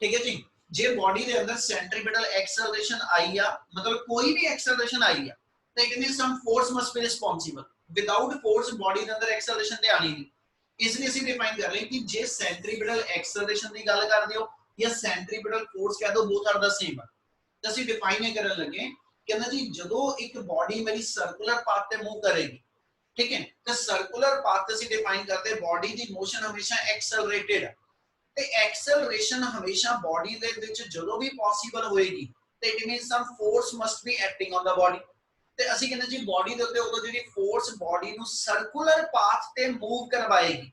ठीक है जी। जे बॉडी के अंदर सेंट्रीपिटल एक्सेलरेशन आई आ, मतलब कोई भी एक्सेलरेशन आई आ, तो it mean some force must be responsible. Without force body के अंदर एक्सेलरेशन ते आनी नहीं। इसलिए ਅਸੀਂ डिफाइन कर रहे हैं कि जे सेंट्रीपिटल एक्सेलरेशन की गल कर दियो या सेंट्रीपिटल फोर्स कह दो, बोथ आर द सेम। तो ਅਸੀਂ डिफाइन ही करन लगे कहना जी ਜਦੋਂ एक बॉडी मेरी सर्कुलर पाथ ਤੇ मूव करेगी, ठीक है, तो सर्कुलर पाथ ਅਸੀਂ डिफाइन करते बॉडी की मोशन हमेशा एक्सेलरेटेड है। ਤੇ ਐਕਸਲਰੇਸ਼ਨ ਹਮੇਸ਼ਾ ਬਾਡੀ ਦੇ ਵਿੱਚ ਜਦੋਂ ਵੀ ਪੋਸੀਬਲ ਹੋਏਗੀ ਤੇ it means some force must be acting on the body. ਤੇ ਅਸੀਂ ਕਹਿੰਦੇ ਜੀ ਬਾਡੀ ਦੇ ਉੱਤੇ ਉਦੋਂ ਜਿਹੜੀ ਫੋਰਸ ਬਾਡੀ ਨੂੰ ਸਰਕੂਲਰ ਪਾਥ ਤੇ ਮੂਵ ਕਰਵਾਏਗੀ,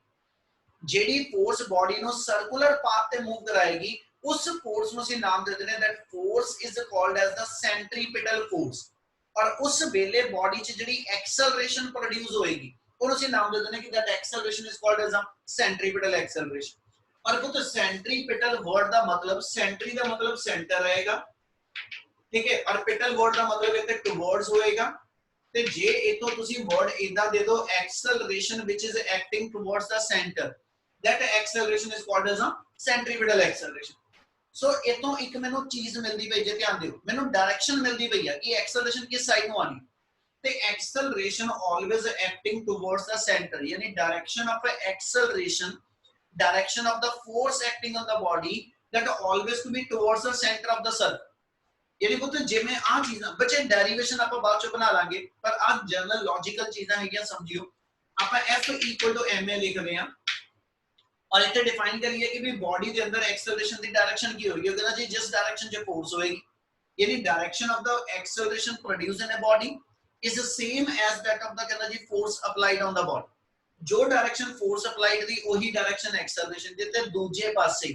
ਜਿਹੜੀ ਫੋਰਸ ਬਾਡੀ ਨੂੰ ਸਰਕੂਲਰ ਪਾਥ ਤੇ ਮੂਵ ਕਰਾਏਗੀ, ਉਸ ਫੋਰਸ ਨੂੰ ਅਸੀਂ ਨਾਮ ਦੇ ਦਿੰਦੇ ਹਾਂ that force is called as the centripetal force. ਔਰ ਉਸ ਵੇਲੇ ਬਾਡੀ 'ਚ ਜਿਹੜੀ ਐਕਸਲਰੇਸ਼ਨ ਪ੍ਰੋਡਿਊਸ ਹੋਏਗੀ ਉਹਨੂੰ ਅਸੀਂ ਨਾਮ ਦੇ ਦਿੰਦੇ ਹਾਂ ਕਿ that acceleration is called as a centripetal acceleration. और पुत्र सेंट्रीपिटल वर्ड का मतलब सेंट्री का मतलब सेंटर रहेगा, ठीक है, और पिटल वर्ड का मतलब इथे टुवर्ड्स होएगा। ते जे इथों तुसी वर्ड इदा दे दो acceleration which is acting towards the centre, that acceleration is called as a centripetal acceleration. So इथों एक मेनू चीज मिलदी पई, जे ध्यान दियो, मेनू डायरेक्शन मिलदी पई है कि एक्सेलरेशन किस साइड नु आनी। ते acceleration always acting towards the centre, यानी direction of acceleration, direction of the force acting on the body that always to be towards the center of the circle। यानी पुत्र जिवें आ चीज़ां बच्चे डेरिवेशन ਆਪਾਂ ਬਾਅਦ ਚ ਬਣਾ ਲਾਂਗੇ, ਪਰ ਆ ਜਨਰਲ ਲੌਜੀਕਲ ਚੀਜ਼ਾਂ ਹੈਗੀਆਂ, ਸਮਝਿਓ। ਆਪਾਂ F = ma ਲਿਖਦੇ ਆ और ਇੱਥੇ डिफाइन करिए कि भी बॉडी ਦੇ ਅੰਦਰ एक्सेलरेशन ਦੀ डायरेक्शन ਕੀ ਹੋਏਗੀ। ਉਹ ਕਹਿੰਦਾ ਜੀ ਜਿਸ डायरेक्शन 'ਚ फोर्स होएगी, यानी direction of the acceleration produced in a body is the same as that of the कहता जी force applied on the body. जो डायरेक्शन फोर्स अप्लाइड दी वही डायरेक्शन एक्सेलरेशन दी। ते दूजे पासे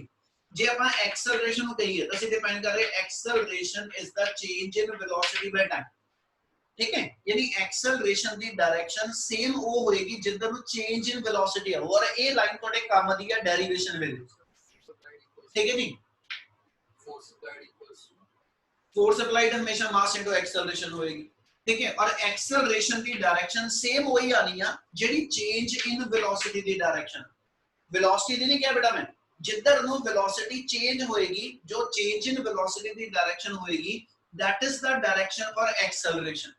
जे ਆਪਾਂ एक्सेलरेशन ਨੂੰ ਕਹੀਏ ਤਾਂ ਅਸੀਂ डिफाइन कर रहे acceleration is the change in velocity by time, ठीक है, यानी एक्सेलरेशन दी डायरेक्शन सेम वो होएगी जिधर ਨੂੰ चेंज इन वेलोसिटी है। और ये लाइन ਤੁਹਾਡੇ ਕੰਮ ਦੀ ਹੈ डेरिवेशन ਵੇਲੇ, ठीक है जी। फोर्स अप्लाइड हमेशा मास इनटू एक्सेलरेशन होएगी, ठीक है, और एक्सेलरेशन की डायरेक्शन सेम वही आनी है जेडी चेंज इन वेलोसिटी की डायरेक्शन। वेलोसिटी दी नहीं क्या बेटा, मैं जिधर नु वेलोसिटी चेंज होएगी, जो चेंज इन वेलोसिटी की डायरेक्शन होएगी, that is the direction for acceleration.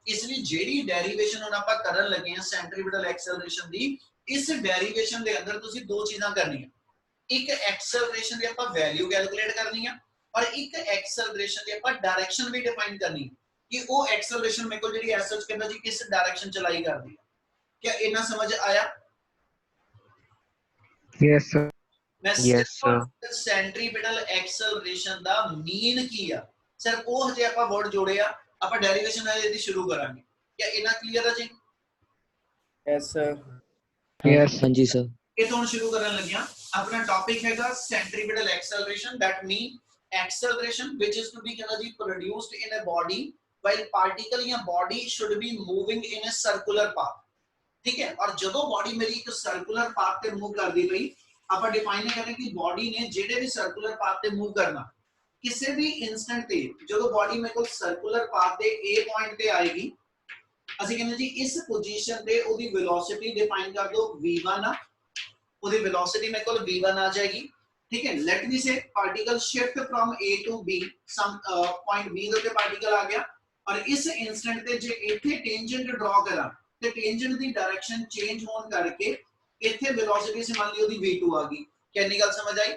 इसलिए जेडी डेरिवेशन हुन आपां करन लगे हैं सेंट्रीपिटल एक्सेलरेशन दी, इस डेरिवेशन दे अंदर तुसी दो चीजां करनियां, एक एक्सेलरेशन दी आपां वैल्यू कैलकुलेट करनी है और एक एक्सेलरेशन दी आपां डायरेक्शन भी डिफाइन करनी है कि वो एक्सेलरेशन मेरे को जेडी एज सच कहंदा जी किस डायरेक्शन चलाई करदी है। क्या इतना समझ आया? Yes sir. मैं यस सर। सेंट्रीपिटल एक्सेलरेशन दा मीन की आ सर वो हजे ਆਪਾਂ वर्ड जोड़े आ, ਆਪਾਂ डेरिवेशन है दी शुरू करांगे। क्या इतना क्लियर है जी? Yes sir. यस हाँ जी सर। ये तो हम शुरू करने लगे हैं। अपना टॉपिक हैगा centripetal acceleration, that mean acceleration which is to be कहना जी produced in a body while particle या body should be moving in a circular path, ठीक है। और जदों बॉडी मेरी एक सर्कुलर पाथ पे मूव करदी पई, ਆਪਾਂ डिफाइन करें कि बॉडी ने जेडे भी सर्कुलर पाथ पे मूव करना, किसी भी इंस्टेंट ते जदों बॉडी मेरे को सर्कुलर पाथ ते ए पॉइंट पे आएगी, ਅਸੀਂ ਕਹਿੰਦੇ ਜੀ ਇਸ ਪੋਜੀਸ਼ਨ ਤੇ ਉਹਦੀ वेलोसिटी डिफाइन कर दो v1 ਆ, ਉਹਦੀ वेलोसिटी मेरे को v1 आ जाएगी, ठीक है। Let me say particle shift from a to b, some point b ਦੇ ਉੱਤੇ ਪਾਰਟੀਕਲ ਆ ਗਿਆ और इस इंस्टेंट ਤੇ ਜੇ ਇੱਥੇ ਟੈਂਜੈਂਟ ਡਰਾ ਕਰਾਂ ਤੇ ਟੈਂਜੈਂਟ ਦੀ डायरेक्शन चेंज ਹੋਣ ਕਰਕੇ ਇੱਥੇ वेलोसिटी से मान लियो दी v2 आ गई। ਕਿੰਨੀ ਗੱਲ ਸਮਝ ਆਈ?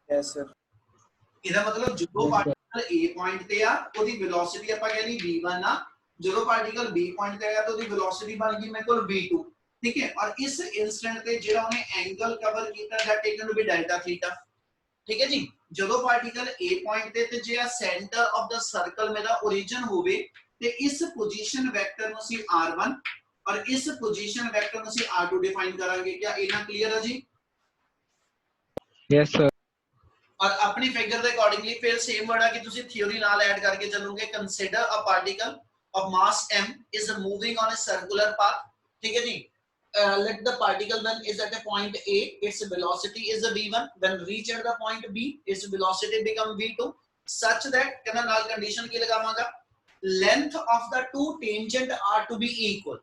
Yes sir. ਇਹਦਾ ਮਤਲਬ ਜਦੋਂ ਪਾਰਟੀਕਲ a ਪੁਆਇੰਟ ਤੇ ਆ ਉਹਦੀ वेलोसिटी ਆਪਾਂ ਕਹਿੰਦੇ v1 ਆ, ਜਦੋਂ ਪਾਰਟੀਕਲ b ਪੁਆਇੰਟ ਤੇ ਆਇਆ ਤਾਂ ਉਹਦੀ वेलोसिटी ਬਣ ਗਈ ਮੇਰੇ ਕੋਲ v2, ठीक है। और इस इंस्टेंट ਤੇ ਜਿਹੜਾ ਉਹਨੇ ਐਂਗਲ ਕਵਰ ਕੀਤਾ that taken to be delta theta, ठीक है जी। ਜਦੋਂ ਪਾਰਟੀਕਲ a ਪੁਆਇੰਟ ਤੇ ਜੇ ਆ ਸੈਂਟਰ ਆਫ ਦਾ ਸਰਕਲ ਮੇਰਾ origin ਹੋਵੇ ਤੇ ਇਸ ਪੋਜੀਸ਼ਨ ਵੈਕਟਰ ਨੂੰ ਅਸੀਂ r1 और इस पोजीशन वेक्टर ਨੂੰ ਅਸੀਂ r2 डिफाइन करांगे। क्या इतना क्लियर है जी? Yes sir. और अपनी फिगर ਦੇ ਅਕੋਰਡਿੰਗਲੀ ਫਿਰ ਸੇਮ वर्ड है कि ਤੁਸੀਂ थ्योरी ਨਾਲ ऐड करके चलोगे। Consider a particle of mass m is moving on a circular path, ठीक है जी। let the particle when is at a point a, its velocity is a v1, when reach at the point b its velocity become v2, such that कहना नाल condition की लगावांगा length of the two tangent are to be equal।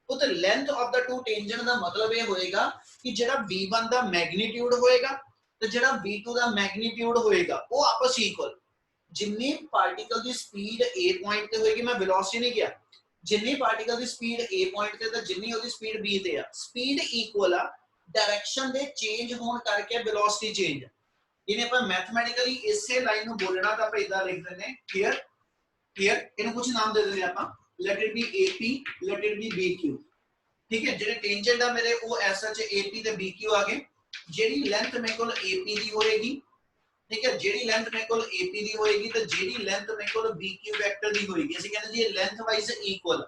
तो length of the two tangent ਦਾ ਮਤਲਬ ਇਹ ਹੋਏਗਾ ਕਿ ਜਿਹੜਾ v1 ਦਾ ਮੈਗਨੀਟਿਊਡ ਹੋਏਗਾ ਤੇ ਜਿਹੜਾ v2 ਦਾ ਮੈਗਨੀਟਿਊਡ ਹੋਏਗਾ ਉਹ ਆਪਸ ਇਕੁਅਲ, ਜਿੰਨੀ particle the speed a point ਤੇ ਹੋਏਗੀ, ਮੈਂ ਵੈਲੋਸਿਟੀ ਨਹੀਂ ਕਿਹਾ, ਜਿੰਨੀ particle the speed a point ਤੇ ਤਾਂ ਜਿੰਨੀ ਉਹਦੀ ਸਪੀਡ b ਤੇ ਆ, ਸਪੀਡ ਇਕੁਅਲ ਆ, डायरेक्शन ਦੇ ਚੇਂਜ ਹੋਣ ਕਰਕੇ ਵੈਲੋਸਿਟੀ ਚੇਂਜ ਆ। ਇਹਨੇ ਆਪਾਂ ਮੈਥਮੈਟਿਕਲੀ ਇਸੇ ਲਾਈਨ ਨੂੰ ਬੋਲਣਾ ਤਾਂ ਆਪਾਂ ਇਦਾਂ ਲਿਖ ਦਿੰਦੇ ਕਲੀਅਰ ਕਲੀਅਰ, ਇਹਨੂੰ ਕੁਝ ਨਾਮ ਦੇ ਦਿੰਦੇ ਆਪਾਂ, let it be AP, let it be BQ। ਠੀਕ ਹੈ, ਜਿਹੜੇ ਟੈਂਜੈਂਟ ਆ ਮੇਰੇ ਉਹ ਐਸ ਸੱਚ AP ਤੇ BQ ਆ ਗਏ। ਜਿਹੜੀ ਲੈਂਥ ਮੇਰੇ ਕੋਲ AP ਦੀ ਹੋਏਗੀ, ਠੀਕ ਹੈ, ਜਿਹੜੀ ਲੈਂਥ ਮੇਰੇ ਕੋਲ AP ਦੀ ਹੋਏਗੀ ਤੇ ਜਿਹੜੀ ਲੈਂਥ ਮੇਰੇ ਕੋਲ BQ ਵੈਕਟਰ ਦੀ ਹੋਏਗੀ, ਅਸੀਂ ਕਹਿੰਦੇ ਜੀ ਇਹ ਲੈਂਥ ਵਾਈਜ਼ ਇਕੁਅਲ।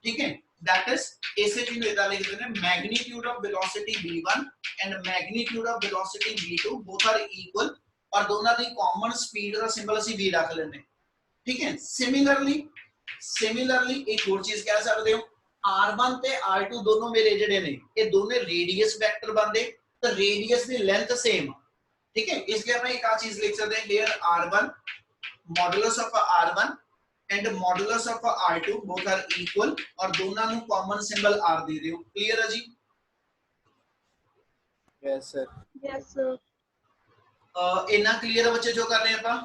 ਠੀਕ ਹੈ, that is ਇਸੇ ਚੀਜ਼ ਨੂੰ ਇਦਾਂ ਲਿਖ ਦਿੰਦੇ ਨੇ, magnitude of velocity v1 and magnitude of velocity v2 both are equal, और दोनों ਦੀ common speed ਦਾ ਸਿੰਬਲ ਅਸੀਂ v ਰੱਖ ਲੈਂਦੇ। ठीक है, सिमिलरली एक और चीज कह सकते हो, r1 ਤੇ r2 दोनों मेरे ਜਿਹੜੇ ਨੇ ਇਹ ਦੋਨੇ रेडियस वेक्टर बनते, तो रेडियस ਦੀ लेंथ सेम। ठीक है, इसलिए ਆਪਾਂ एक आ चीज लिख सकते हैं, here r1 modulus of r1 and modulus of r2 both are equal, और दोनों ਨੂੰ common symbol r दे ਦਿਓ। क्लियर है जी? Yes, sir. Yes, sir. इतना क्लियर है बच्चे जो कर रहे हैं ਆਪਾਂ?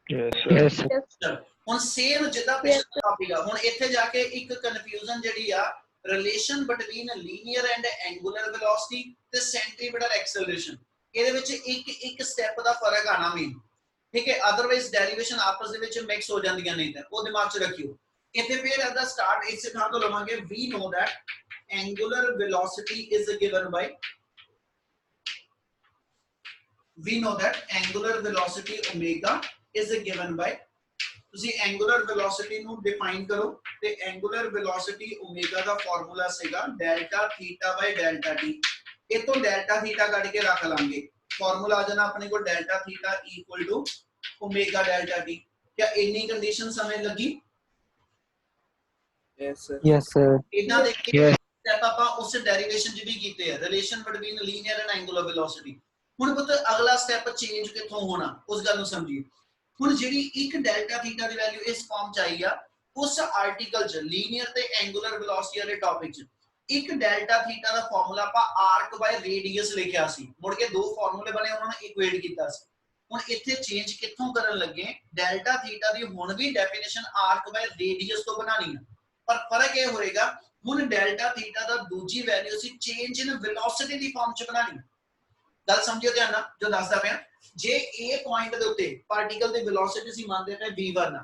Yes, sir. Yes. ਚਲੋ ਹੁਣ ਸੇਮ ਜਿੱਦਾਂ ਪਿਛਲਾ ਟਾਪਿਕ ਆ, ਹੁਣ ਇੱਥੇ ਜਾ ਕੇ ਇੱਕ ਕਨਫਿਊਜ਼ਨ ਜਿਹੜੀ ਆ, relation between linear and angular velocity ਤੇ ਸੈਂਟਰੀਪੀਟਲ ਐਕਸਲਰੇਸ਼ਨ, ਇਹਦੇ ਵਿੱਚ ਇੱਕ ਸਟੈਪ ਦਾ ਫਰਕ ਆਣਾ ਮੇਨ। ठीक है, अदरवाइज डेरिवेशन आपस ਦੇ ਵਿੱਚ ਮਿਕਸ ਹੋ ਜਾਂਦੀਆਂ ਨਹੀਂ, ਤਾਂ ਉਹ ਦਿਮਾਗ 'ਚ ਰੱਖਿਓ। ਇੱਥੇ ਫਿਰ ਇਹਦਾ ਸਟਾਰਟ ਇਸੇ ਥਾਂ ਤੋਂ ਲਵਾਂਗੇ, we know that angular velocity is given by, we know that angular velocity omega is given by, ਤੁਸੀਂ angular velocity ਨੂੰ ਡਿਫਾਈਨ ਕਰੋ, ਤੇ angular velocity omega ਦਾ ਫਾਰਮੂਲਾ ਸੀਗਾ delta theta by delta t। ਇਹ ਤੋਂ delta theta ਕੱਢ ਕੇ ਰੱਖ ਲਾਂਗੇ, ਫਾਰਮੂਲਾ ਆ ਜਾਣਾ ਆਪਣੇ ਕੋਲ delta theta equal to omega delta T. क्या इतनी कंडीशन समझ लगी? Yes, sir. Yes, sir. इतना देखिए Yes. स्टेप ਆਪਾਂ ਉਸ ਡੈਰੀਵੇਸ਼ਨ ਚ ਵੀ ਕੀਤੇ ਆ, relation between linear and angular velocity. ਹੁਣ ਪੁੱਤ ਅਗਲਾ ਸਟੈਪ ਚੇਂਜ ਕਿੱਥੋਂ ਹੋਣਾ, ਉਸ ਗੱਲ ਨੂੰ ਸਮਝੀਏ। ਹੁਣ ਜਿਹੜੀ ਇੱਕ ਡੈਲਟਾ ਥੀਟਾ ਦੀ ਵੈਲਿਊ ਇਸ ਫਾਰਮ ਚ ਆਈ ਆ, ਉਸ ਆਰਟੀਕਲ ਚ ਲੀਨੀਅਰ ਤੇ ਐਂਗੂਲਰ ਵੈਲੋਸਿਟੀ ਵਾਲੇ ਟਾਪਿਕ ਚ ਇੱਕ ਡੈਲਟਾ ਥੀਟਾ ਦਾ ਫਾਰਮੂਲਾ ਆਪਾਂ ਆਰਕ ਬਾਈ ਰੇਡੀਅਸ ਲਿਖਿਆ ਸੀ, ਮੁੜ ਕੇ ਦੋ ਫਾਰਮੂਲੇ ਬਣੇ, ਉਹਨਾਂ ਨੂੰ ਇਕੁਏਟ ਕੀਤਾ ਸੀ। ਹੁਣ ਇੱਥੇ ਚੇਂਜ ਕਿੱਥੋਂ ਕਰਨ ਲੱਗੇ, ਡੈਲਟਾ ਥੀਟਾ ਦੀ ਹੁਣ ਵੀ ਡੈਫੀਨੇਸ਼ਨ ਆਰਕ ਬਾਈ ਰੇਡੀਅਸ ਤੋਂ ਬਣਾਣੀ ਹੈ, ਪਰ ਫਰਕ ਇਹ ਹੋਏਗਾ ਹੁਣ ਡੈਲਟਾ ਥੀਟਾ ਦਾ ਦੂਜੀ ਵੈਲਿਊ ਸੀ ਚੇਂਜ ਇਨ ਵੈਲੋਸਿਟੀ ਦੀ ਫਾਰਮ ਚ ਬਣਾਣੀ। ਗੱਲ ਸਮਝਿਓ ਧਿਆਨ ਨਾਲ ਜੋ ਦੱਸਦਾ ਪਿਆ, ਜੇ A ਪੁਆਇੰਟ ਦੇ ਉੱਤੇ ਪਾਰਟੀਕਲ ਦੀ ਵੈਲੋਸਿਟੀ ਸੀ ਮੰਨਦੇ ਪਏ v1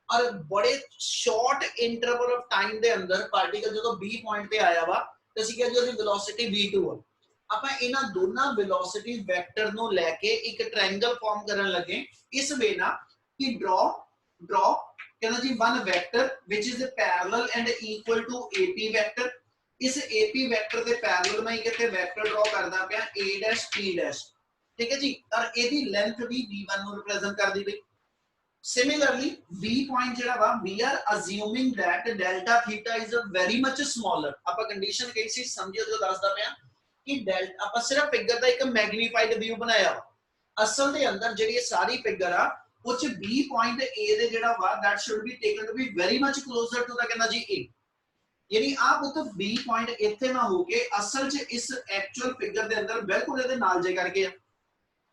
ਔਰ ਬੜੇ ਸ਼ਾਰਟ ਇੰਟਰਵਲ ਆਫ ਟਾਈਮ ਦੇ ਅੰਦਰ ਪਾਰਟੀਕਲ ਜਦੋਂ B ਪੁਆਇੰਟ ਤੇ ਆਇਆ ਵਾ, ਤੇ ਅਸੀਂ ਕਹਿੰਦੇ ਉਹਦੀ ਵੈਲੋਸਿਟੀ v2 ਆ। ਆਪਾਂ ਇਹਨਾਂ ਦੋਨਾਂ ਵੈਲੋਸਿਟੀ ਵੈਕਟਰ ਨੂੰ ਲੈ ਕੇ ਇੱਕ ਟ੍ਰਾਇੰਗਲ ਫਾਰਮ ਕਰਨ ਲੱਗੇ, ਇਸ ਵੇ ਨਾਲ ਕਿ ਡਰਾ ਕਹਿੰਦਾ ਜੀ one vector which is parallel and equal to AP vector। ਇਸ AP ਵੈਕਟਰ ਦੇ ਪੈਰਲਲ ਮੈਂ ਕਿਤੇ ਵੈਕਟਰ ਡਰਾ ਕਰਦਾ ਪਿਆ a' p', ਠੀਕ ਹੈ ਜੀ, ਔਰ ਇਹਦੀ ਲੈਂਥ ਵੀ v1 ਨੂੰ ਰਿਪਰੈਜ਼ੈਂਟ ਕਰਦੀ ਪਈ। Similarly, B point ਜਿਹੜਾ ਵਾ, we are assuming that delta theta is very much smaller। ਆਪਾਂ ਕੰਡੀਸ਼ਨ ਕਹੀ ਸੀ, ਸਮਝਿਓ ਜੋ ਦੱਸਦਾ ਪਿਆ ਕਿ ਡੈਲਟਾ, ਆਪਾਂ ਸਿਰਫ ਫਿਗਰ ਦਾ ਇੱਕ ਮੈਗਨੀਫਾਈਡ ਵਿਊ ਬਣਾਇਆ, ਅਸਲ ਦੇ ਅੰਦਰ ਜਿਹੜੀ ਇਹ ਸਾਰੀ ਫਿਗਰ ਆ ਉਹ ਚ B ਪੁਆਇੰਟ A ਦੇ ਜਿਹੜਾ ਵਾ that should be taken to be very much closer to the ਕਹਿੰਦਾ ਜੀ A, ਯਾਨੀ ਆਪ ਉੱਥੇ B ਪੁਆਇੰਟ ਇੱਥੇ ਨਾ ਹੋ ਕੇ ਅਸਲ ਚ ਇਸ ਐਕਚੁਅਲ ਫਿਗਰ ਦੇ ਅੰਦਰ ਬਿਲਕੁਲ ਇਹਦੇ ਨਾਲ ਜੇ ਕਰਕੇ ਆ।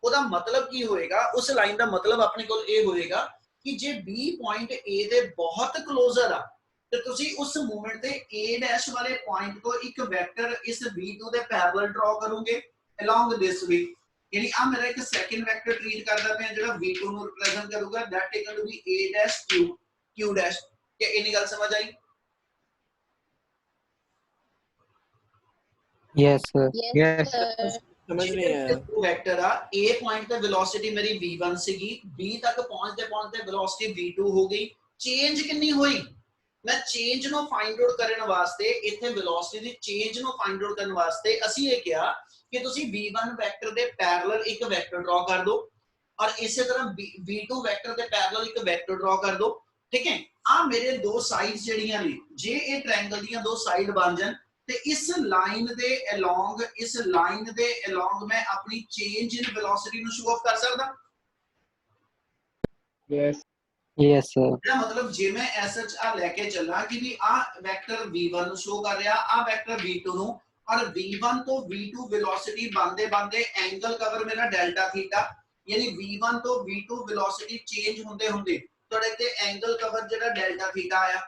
ਉਹਦਾ ਮਤਲਬ ਕੀ ਹੋਏਗਾ, ਉਸ ਲਾਈਨ ਦਾ ਮਤਲਬ ਆਪਣੇ ਕੋਲ ਇਹ ਹੋਏਗਾ ਕਿ ਜੇ B ਪੁਆਇੰਟ A ਦੇ ਬਹੁਤ ਕਲੋਜ਼ਰ ਆ, ਤੇ ਤੁਸੀਂ ਉਸ ਮੂਮੈਂਟ ਤੇ A' ਵਾਲੇ ਪੁਆਇੰਟ ਤੋਂ ਇੱਕ ਵੈਕਟਰ ਇਸ B2 ਦੇ ਪੈਰਲਲ ਡਰਾ ਕਰੋਗੇ along this way, यानी आ मेरा एक सेकंड वेक्टर ट्रीट करदा पे जेड़ा v2 ਨੂੰ ਰਿਪਰੈਜ਼ੈਂਟ ਕਰੂਗਾ that taken to be a' q'। क्या इतनी गल समझ आई? Yes, sir. Yes, sir. समझ नहीं आया। वेक्टर आ a पॉइंट पे वेलोसिटी मेरी v1 ਸੀਗੀ, b तक पहुंचते पहुंचते वेलोसिटी v2 हो गई। चेंज कितनी हुई, मैं चेंज ਨੂੰ फाइंड आउट ਕਰਨ ਵਾਸਤੇ ਇੱਥੇ वेलोसिटी ਦੀ चेंज ਨੂੰ फाइंड आउट ਕਰਨ ਵਾਸਤੇ ਅਸੀਂ ਇਹ ਕਿਹਾ कि ਤੁਸੀਂ v1 वेक्टर ਦੇ पैरेलल एक वेक्टर ड्रॉ कर दो और इसी तरह v2 वेक्टर ਦੇ पैरेलल एक वेक्टर ड्रॉ कर दो। ठीक है, आ मेरे दो साइड्स ਜਿਹੜੀਆਂ ਨੇ, ਜੇ ਇਹ ट्रायंगल ਦੀਆਂ ਦੋ ਸਾਈਡ ਬਣ ਜਾਣ ਤੇ ਇਸ ਲਾਈਨ ਦੇ ਅਲੋਂਗ ਮੈਂ ਆਪਣੀ ਚੇਂਜ ਇਨ ਵੈਲੋਸਿਟੀ ਨੂੰ ਸ਼ੋ ਆਫ ਕਰ ਸਕਦਾ। Yes. Yes, sir. ਇਹਦਾ ਮਤਲਬ ਜੇ ਮੈਂ ਐਸਐਚ ਆ ਲੈ ਕੇ ਚੱਲਾਂ ਕਿ ਵੀ ਆ ਵੈਕਟਰ v1 ਨੂੰ ਸ਼ੋ ਕਰ ਰਿਹਾ, ਆ ਵੈਕਟਰ v2 ਨੂੰ, और v1 तो v2 वेलोसिटी बनदे बनदे एंगल कवर मेरा डेल्टा थीटा, यानी v1 तो v2 वेलोसिटी चेंज ਹੁੰਦੇ ਹੁੰਦੇ ਤੁਹਾਡੇ ਤੇ एंगल कवर ਜਿਹੜਾ डेल्टा थीटा आया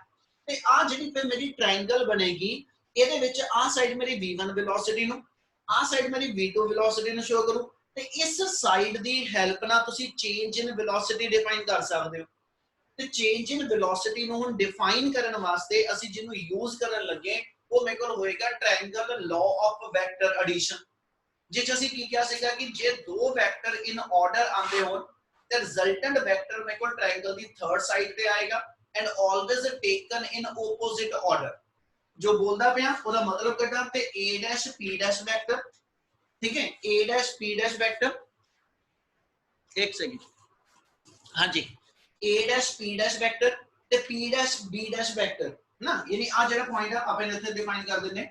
ਤੇ ਆ ਜਿਹੜੀ ਫਿਰ ਮੇਰੀ ट्रायंगल ਬਣੇਗੀ ਇਹਦੇ ਵਿੱਚ ਆ ਸਾਈਡ ਮੇਰੀ v1 वेलोसिटी ਨੂੰ ਆ ਸਾਈਡ ਮੇਰੀ v2 वेलोसिटी ਨੂੰ ਸ਼ੋ ਕਰੂ ਤੇ ਇਸ ਸਾਈਡ ਦੀ ਹੈਲਪ ਨਾਲ ਤੁਸੀਂ ਚੇਂਜ ਇਨ वेलोसिटी ਡਿਫਾਈਨ ਕਰ ਸਕਦੇ ਹੋ ਤੇ ਚੇਂਜ ਇਨ वेलोसिटी ਨੂੰ ਹੁਣ ਡਿਫਾਈਨ ਕਰਨ ਵਾਸਤੇ ਅਸੀਂ ਜਿਹਨੂੰ ਯੂਜ਼ ਕਰਨ ਲੱਗੇ ਉਹ ਮੇਰੇ ਕੋਲ ਹੋਏਗਾ triangle law of vector addition जिस ਅਸੀਂ ਕੀ ਕਿਹਾ ਸੀਗਾ ਕਿ ਜੇ ਦੋ ਵੈਕਟਰ ਇਨ ਆਰਡਰ ਆਉਂਦੇ ਹੋਣ ਤੇ ਰਿਜ਼ਲਟੈਂਟ ਵੈਕਟਰ ਮੇਰੇ ਕੋਲ ट्रायंगल ਦੀ ਥਰਡ ਸਾਈਡ ਤੇ ਆਏਗਾ and always taken in opposite order जो बोलता पिया ਉਹਦਾ ਮਤਲਬ ਕੱਢਾਂ ਤੇ a' p' ਵੈਕਟਰ ठीक है a' p' ਵੈਕਟਰ एक सेकंड हाँ जी a' p' ਵੈਕਟਰ ਤੇ p' b' ਵੈਕਟਰ ना यानी आ ਜਿਹੜਾ ਪੁਆਇੰਟ ਆ ਆਪਾਂ ਇੱਥੇ ਡਿਫਾਈਨ ਕਰ ਦਿੰਨੇ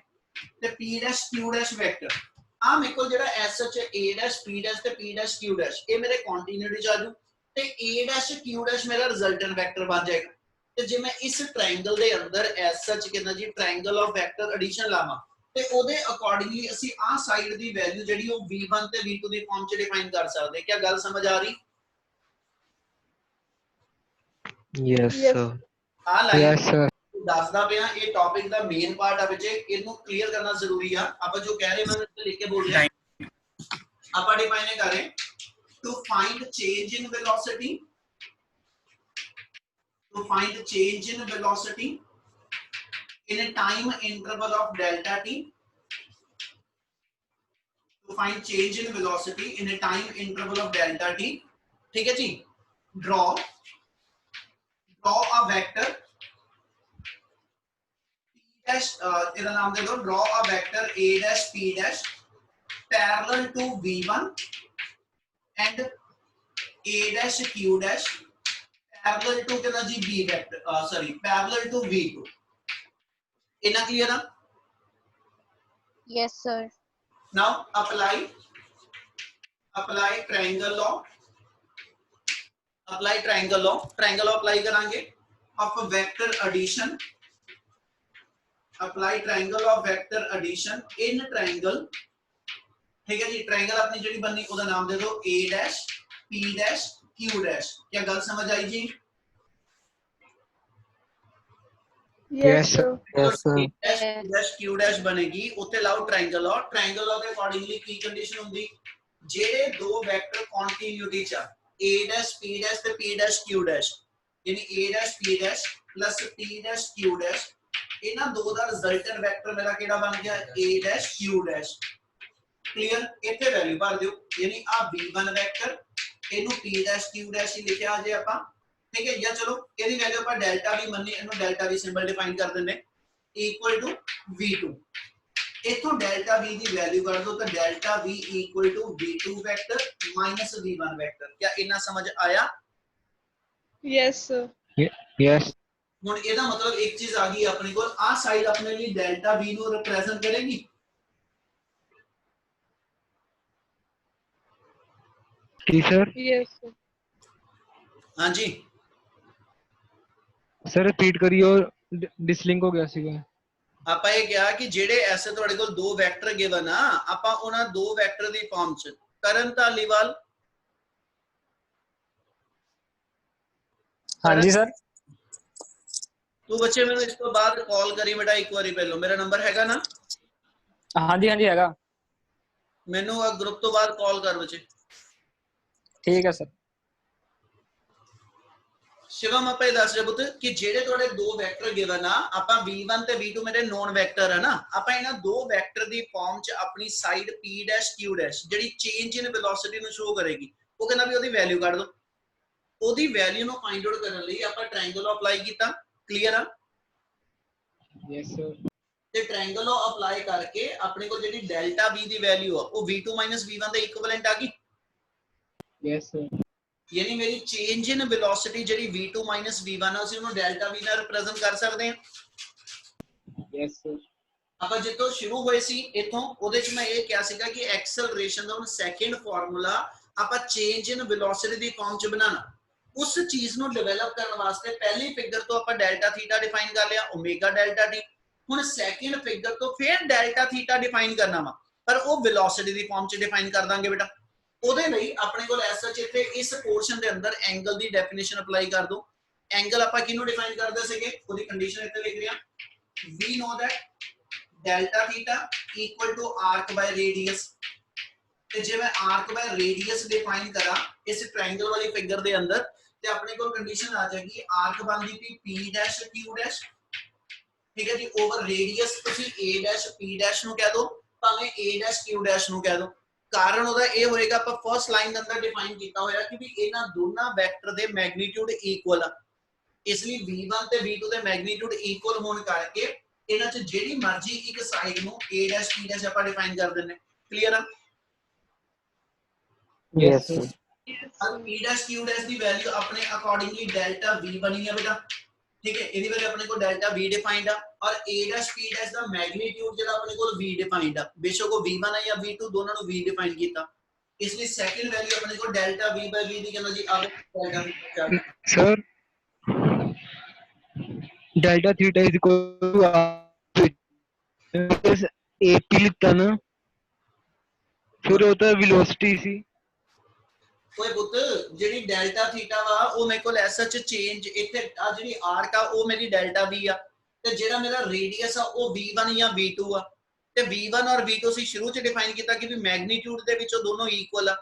ਤੇ p' q' ਵੈਕਟਰ ਆ ਮੇਰੇ ਕੋਲ ਜਿਹੜਾ ਐਸ ਐਚ a' p' ਤੇ p' q' ਇਹ ਮੇਰੇ ਕੰਟੀਨਿਊਟੀ ਚ ਆਜੂ ਤੇ a' q' ਮੇਰਾ ਰਿਜ਼ਲਟੈਂਟ ਵੈਕਟਰ ਬਣ ਜਾਏਗਾ ਤੇ ਜੇ ਮੈਂ ਇਸ ਟ੍ਰਾਇੰਗਲ ਦੇ ਅੰਦਰ ਐਸ ਸੱਚ ਕਹਿੰਦਾ ਜੀ ਟ੍ਰਾਇੰਗਲ ਆਫ ਵੈਕਟਰ ਐਡੀਸ਼ਨ ਲਾਵਾਂ ਤੇ ਉਹਦੇ ਅਕੋਰਡਿੰਗਲੀ ਅਸੀਂ ਆਹ ਸਾਈਡ ਦੀ ਵੈਲਿਊ ਜਿਹੜੀ ਉਹ v1 ਤੇ v2 ਦੀ ਫਾਰਮ ਚ ਡਿਫਾਈਨ ਕਰ ਸਕਦੇ ਕੀ ਗੱਲ ਸਮਝ ਆ ਰਹੀ Yes, sir. ਆ ਲਾਈਨ Yes, sir. ਦੱਸਦਾ ਪਿਆ ਇਹ ਟੌਪਿਕ ਦਾ ਮੇਨ ਪਾਰਟ ਆ ਵਿੱਚ ਇਹਨੂੰ ਕਲੀਅਰ ਕਰਨਾ ਜ਼ਰੂਰੀ ਆ ਆਪਾਂ ਜੋ ਕਹਿ ਰਹੇ ਮੈਂ ਇੱਥੇ ਲਿਖ ਕੇ ਬੋਲ ਰਿਹਾ ਆਪਾਂ ਡਿਫਾਈਨ ਕਰ ਰਹੇ to find change in velocity to find change in velocity in a time interval of delta t to find change in velocity in a time interval of delta t ठीक है जी draw a vector p dash ਇਹਦਾ ਨਾਮ ਦੇ ਦਿਓ draw a vector a dash p dash parallel to v1 and a dash q dash parallel to कितना जी b vector sorry parallel to v2 इतना clear है Yes, sir. now apply triangle law apply करांगे of vector addition apply triangle of vector addition in triangle ठीक है जी triangle अपनी ਜਿਹੜੀ बननी ਉਹਦਾ ਨਾਮ ਦੇ ਦਿਓ a dash p dash q dash क्या गल समझ आई जी Yes, sir. Yes, sir. dash q dash बनेगी ਉੱਤੇ ਲਾਓ ट्रायंगल law ਦੇ ਅਕੋਰਡਿੰਗਲੀ ਕੀ ਕੰਡੀਸ਼ਨ ਹੁੰਦੀ ਜਿਹੜੇ ਦੋ ਵੈਕਟਰ ਕੰਟੀਨਿਊਟੀ ਚ a dash p dash ਤੇ p dash q dash ਯਾਨੀ a dash p dash plus p dash q dash ਇਹਨਾਂ ਦੋ ਦਾ ਰਿਜ਼ਲਟੈਂਟ ਵੈਕਟਰ ਮੇਰਾ ਕਿਹੜਾ ਬਣ ਗਿਆ a dash q dash clear ਇੱਥੇ ਵੈਲਿਊ ਭਰ ਦਿਓ ਯਾਨੀ ਆ v1 ਵੈਕਟਰ ਇਹਨੂੰ p dash q dash ਹੀ ਲਿਖਿਆ ਜੇ ਆਪਾਂ ठीक है या चलो ਇਹਦੀ ਵੈਲਿਊ ਆਪਾਂ ਡੈਲਟਾ ਵੀ ਮੰਨੀ ਇਹਨੂੰ ਡੈਲਟਾ ਵੀ ਸਿੰਬਲ ਡਿਫਾਈਨ ਕਰ ਦਿੰਨੇ ਇਕੁਅਲ ਟੂ v2 ਇਥੋਂ ਡੈਲਟਾ v ਦੀ ਵੈਲਿਊ ਕੱਢ ਦੋ ਤਾਂ delta v equal to v2 vector minus v1 vector ਕੀ ਇੰਨਾ ਸਮਝ ਆਇਆ Yes, sir. Yes. ਹੁਣ ਇਹਦਾ ਮਤਲਬ ਇੱਕ ਚੀਜ਼ ਆ ਗਈ ਆਪਣੇ ਕੋਲ ਆ ਸਾਈਡ ਆਪਣੇ ਲਈ ਡੈਲਟਾ v ਨੂੰ ਰਿਪਰੈਜ਼ੈਂਟ ਕਰੇਗੀ जी sir. Yes, sir. हाँ जी Sir repeat करियो डिसलिंक हो गया सीगा. ਆਪਾਂ ਇਹ ਕਿਹਾ ਕਿ ਜਿਹੜੇ ਐਸੇ ਤੁਹਾਡੇ ਕੋਲ ਦੋ ਵੈਕਟਰ ਗਿਵਨ ਆ ਆਪਾਂ ਉਹਨਾਂ ਦੋ ਵੈਕਟਰ ਦੀ ਫਾਰਮ ਚ ਕਰਨ ਧਾਲੀਵਾਲ हाँ जी सर ਤੂੰ ਬੱਚੇ ਮੈਨੂੰ ਇਸ ਤੋਂ ਬਾਅਦ ਕਾਲ ਕਰੀ ਬੇਟਾ ਇੱਕ ਵਾਰੀ ਪਹਿਲਾਂ ਮੇਰਾ ਨੰਬਰ ਹੈਗਾ ਨਾ हाँ जी हैगा ਮੈਨੂੰ ਆ ਗਰੁੱਪ ਤੋਂ ਬਾਅਦ ਕਾਲ ਕਰ ਬੱਚੇ ठीक है सर शिवम ਆਪਾਂ ਇਹ ਦੱਸ ਰਹੇ ਪੁੱਤ ਕਿ ਜਿਹੜੇ ਤੁਹਾਡੇ ਦੋ ਵੈਕਟਰ ਗਿਵਨ ਆ ਆਪਾਂ v1 ਤੇ v2 ਮੇਰੇ ਨੋਨ ਵੈਕਟਰ ਹੈ ਨਾ ਆਪਾਂ ਇਹਨਾਂ ਦੋ ਵੈਕਟਰ ਦੀ ਫਾਰਮ ਚ ਆਪਣੀ side p dash q dash ਜਿਹੜੀ ਚੇਂਜ ਇਨ ਵੈਲੋਸਿਟੀ ਨੂੰ ਸ਼ੋ ਕਰੇਗੀ ਉਹ ਕਹਿੰਦਾ ਵੀ ਉਹਦੀ ਵੈਲਿਊ ਕੱਢ ਦੋ ਉਹਦੀ ਵੈਲਿਊ ਨੂੰ ਫਾਈਂਡ ਆਊਟ ਕਰਨ ਲਈ ਆਪਾਂ ਟ੍ਰਾਇੰਗਲ ਅਪਲਾਈ ਕੀਤਾ ਕਲੀਅਰ ਆ Yes sir. ਤੇ ਟ੍ਰਾਇੰਗਲ ਅਪਲਾਈ ਕਰਕੇ ਆਪਣੇ ਕੋਲ ਜਿਹੜੀ ਡੈਲਟਾ v ਦੀ ਵੈਲਿਊ ਆ ਉਹ v2 v1 ਦੇ ਇਕੁਇਵਲੈਂਟ ਆ ਗਈ Yes sir. यानी मेरी चेंज इन वेलोसिटी ਜਿਹੜੀ v2 v1 ਹੈ ਅਸੀਂ ਉਹਨੂੰ ਡੈਲਟਾ v ਨਾਲ ਰਿਪਰੈਜ਼ੈਂਟ ਕਰ ਸਕਦੇ ਹਾਂ Yes sir. ਆਪਾਂ ਜਿੱਥੋਂ ਸ਼ੁਰੂ ਹੋਏ ਸੀ ਇਥੋਂ ਉਹਦੇ ਚ ਮੈਂ ਇਹ ਕਿਹਾ ਸੀਗਾ ਕਿ ਐਕਸਲਰੇਸ਼ਨ ਦਾ ਹੁਣ ਸੈਕੰਡ ਫਾਰਮੂਲਾ ਆਪਾਂ ਚੇਂਜ ਇਨ ਵੈਲੋਸਿਟੀ ਦੀ ਫਾਰਮ ਚ ਬਣਾਉਣਾ ਉਸ ਚੀਜ਼ ਨੂੰ ਡਿਵੈਲਪ ਕਰਨ ਵਾਸਤੇ ਪਹਿਲੀ ਫਿਗਰ ਤੋਂ ਆਪਾਂ ਡੈਲਟਾ ਥੀਟਾ ਡਿਫਾਈਨ ਕਰ ਲਿਆ ਓਮੇਗਾ ਡੈਲਟਾ ਟੀ ਹੁਣ ਸੈਕਿੰਡ ਫਿਗਰ ਤੋਂ ਫਿਰ ਡੈਲਟਾ ਥੀਟਾ ਡਿਫਾਈਨ ਕਰਨਾ ਵਾ, ਪਰ ਉਹ ਵੈਲੋਸਿਟੀ ਦੀ ਫਾਰਮ ਚ ਡਿਫਾਈਨ ਕਰ ਦਾਂਗੇ ਬੇਟਾ। ਉਹਦੇ ਲਈ ਆਪਣੇ ਕੋਲ ਐਸ ਸੱਚ ਇੱਥੇ ਇਸ ਪੋਰਸ਼ਨ ਦੇ ਅੰਦਰ ਐਂਗਲ ਦੀ ਡੈਫੀਨੇਸ਼ਨ ਅਪਲਾਈ ਕਰ ਦੋ। ਐਂਗਲ ਆਪਾਂ ਕਿਹਨੂੰ ਡਿਫਾਈਨ ਕਰਦੇ ਸੀਗੇ, ਉਹਦੀ ਕੰਡੀਸ਼ਨ ਇੱਥੇ ਲਿਖ ਰਿਹਾ, we know that delta theta equal to arc by radius। ਤੇ ਜੇ ਮੈਂ arc by radius ਡਿਫਾਈਨ ਕਰਾਂ ਇਸ ਟ੍ਰਾਇੰਗਲ ਵਾਲੀ ਫਿਗਰ ਦੇ ਅੰਦਰ, ਤੇ ਆਪਣੇ ਕੋਲ ਕੰਡੀਸ਼ਨ ਆ ਜਾਏਗੀ arc ਬਣਦੀ ਪਈ p dash q dash, ਠੀਕ ਹੈ ਜੀ, ਓਵਰ ਰੇਡੀਅਸ ਤੁਸੀਂ a dash p dash ਨੂੰ ਕਹਿ ਦੋ, ਭਾਵੇਂ a dash q dash ਨੂੰ ਕਹਿ ਦੋ। ਕਾਰਨ ਉਹਦਾ ਇਹ ਹੋਏਗਾ, ਆਪਾਂ ਫਰਸਟ ਲਾਈਨ ਦੇ ਅੰਦਰ ਡਿਫਾਈਨ ਕੀਤਾ ਹੋਇਆ ਕਿ ਵੀ ਇਹਨਾਂ ਦੋਨਾਂ ਵੈਕਟਰ ਦੇ ਮੈਗਨੀਟਿਊਡ ਇਕੁਅਲ ਆ, ਇਸ ਲਈ v1 ਤੇ v2 ਦੇ ਮੈਗਨੀਟਿਊਡ ਇਕੁਅਲ ਹੋਣ ਕਰਕੇ ਇਹਨਾਂ ਚ ਜਿਹੜੀ ਮਰਜ਼ੀ ਇੱਕ ਸਾਈਡ ਨੂੰ a dash p dash ਆਪਾਂ ਡਿਫਾਈਨ ਕਰ ਦਿੰਨੇ। ਕਲੀਅਰ ਆ? Yes, sir. अब p dash q dash ਦੀ ਵੈਲਿਊ ਆਪਣੇ ਅਕੋਰਡਿੰਗਲੀ ਡੈਲਟਾ v ਬਣੀ ਹੈ ਬੇਟਾ, ਠੀਕ ਹੈ, ਇਹਦੀ ਵੈਲਿਊ ਆਪਣੇ ਕੋਲ ਡੈਲਟਾ v ਡਿਫਾਈਨਡ ਆ, ਔਰ a dash p dash the magnitude ਜਿਹੜਾ ਆਪਣੇ ਕੋਲ v ਡਿਫਾਈਨਡ ਆ, ਬੇਸ਼ੱਕ ਉਹ v1 ਹੈ ਜਾਂ v2, ਦੋਨਾਂ ਨੂੰ v ਡਿਫਾਈਨ ਕੀਤਾ, ਇਸ ਲਈ ਸੈਕਿੰਡ ਵੈਲਿਊ ਆਪਣੇ ਕੋਲ ਡੈਲਟਾ v by v ਦੀ ਕਿੰਨਾ ਜੀ ਆਵੇ delta Sir, delta theta is equal to AP लिखता ना, फिर होता है velocity सी। ਓਏ ਪੁੱਤ, ਜਿਹੜੀ ਡੈਲਟਾ ਥੀਟਾ ਵਾ ਉਹ ਮੇਰੇ ਕੋਲ ਐਸ ਸੱਚ ਚੇਂਜ ਇੱਥੇ ਆ, ਜਿਹੜੀ ਆਰਕ ਆ ਉਹ ਮੇਰੀ ਡੈਲਟਾ v ਆ, ਤੇ ਜਿਹੜਾ ਮੇਰਾ ਰੇਡੀਅਸ ਆ ਉਹ v1 ਜਾਂ v2 ਆ, ਤੇ v1 ਔਰ v2 ਸੀ ਸ਼ੁਰੂ ਚ ਡਿਫਾਈਨ ਕੀਤਾ ਕਿ ਵੀ ਮੈਗਨੀਟਿਊਡ ਦੇ ਵਿੱਚ ਉਹ ਦੋਨੋਂ ਇਕੁਅਲ ਆ,